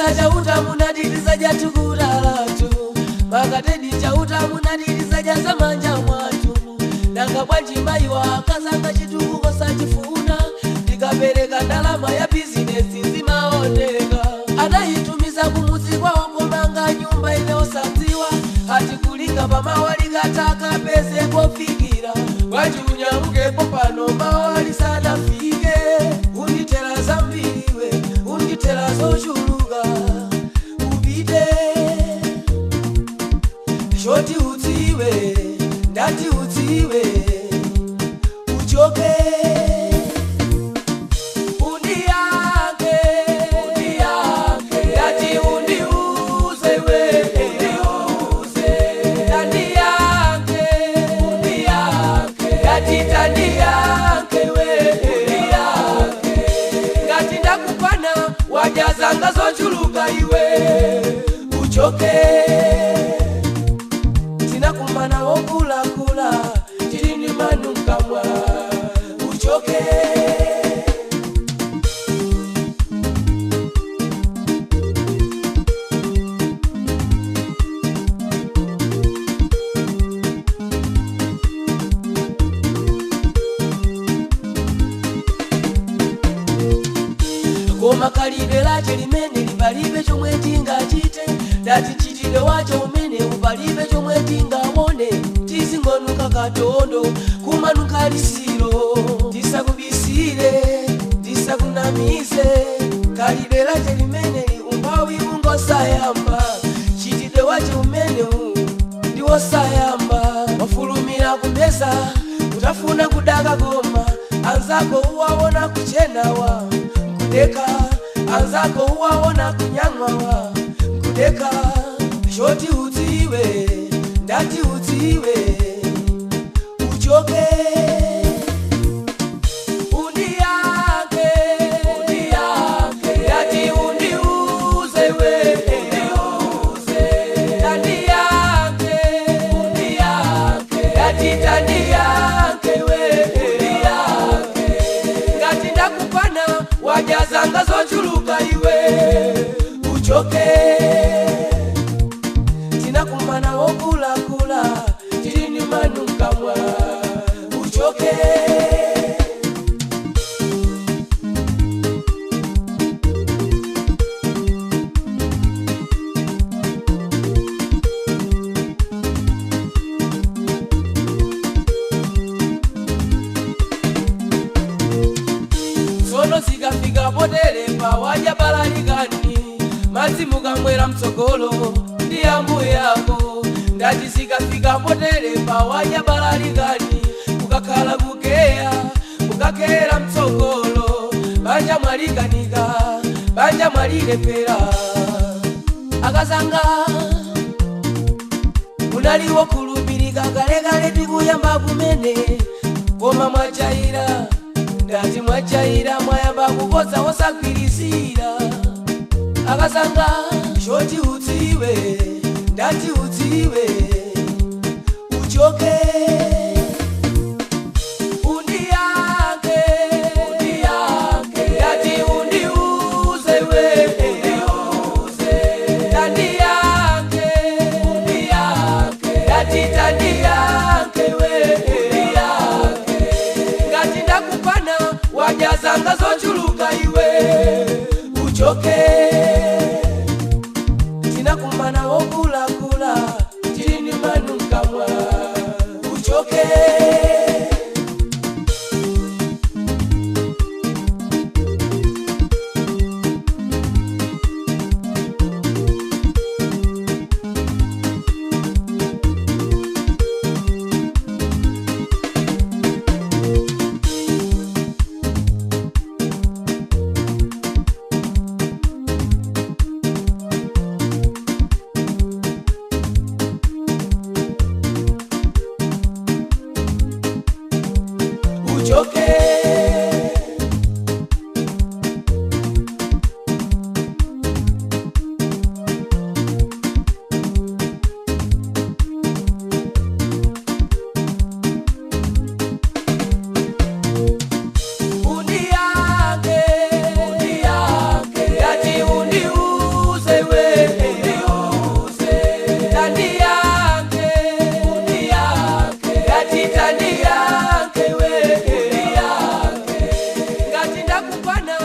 Chipatala chauta munadiriza jatukuralatu Makatedi chauta munadiriza jazamanja mwatu Nanga bwanji mai wakazanga chituku kosa chifuna Ndikapereka ndalama ya business zimaoneka Adayitumiza kumuzi kwa okomanga nyumba ineosaziwa Hati kulinga pamawali kataka pese kofikira Bwanji unyamuke popano mawali sana fike Unditela zambiriwe, unditela zochuluka Ubide Shoti utiwe, ndati utiwe Uchoke Undiake, ndati undiuze we Tandiake, ndati tandiake we Ngati ndakupana, wajazanga zochuluka iwe Uchoke Kumana okula kula chilini manu kamwa Uchoke Goma kalibe la chelimene libalibe chomwe tinga chite Dati chitile wacho umene ubalibe chomwe tinga wone Tizingonuka katondo kumanuka lisiro Tisakubisire, tisakunamize Kalibe la chelimene umbawi ungo sayamba Chitile wacho umene ndiwo sayamba Wafulumira kumesa, utafuna kudaka goma Anzako uwawona kuchenawa Nkudeka, anzako uwawona kunyangwawa Nkudeka, shoti utiwe, ndati utiwe Uchoke Undiake, ndati undiuze we Tandiake, ndati tandiake we Ngati ndakupana, wajazanga zochuluka iwe Uchoke Tinakumana okula kula chilini manu kamwa Uchoke Sono zikafika potele pa wajabalalikani Mazimu kamwera mtsogolo ndi ambuye yako Ndati zikafika potele pa wajabalalikani Ukakhala kukeya, ukakera mtsogolo Banja mwalikanika, banja mwalilepera Akazanga Munaliwo kulupilika kale tikuyamba kumene Koma mwachaira, ndati mwachaira mwayamba kukoza osakwirisira Akazanga shoti utiwe, ndati utiwe Uchoke Undiake, ndati undiuze we Tandiake, ndati tandiake we Ngati ndakupana, wajazanga zochuluka iwe Uchoke Tinakumana okula kula chilini manu kamwa Uchoke kupana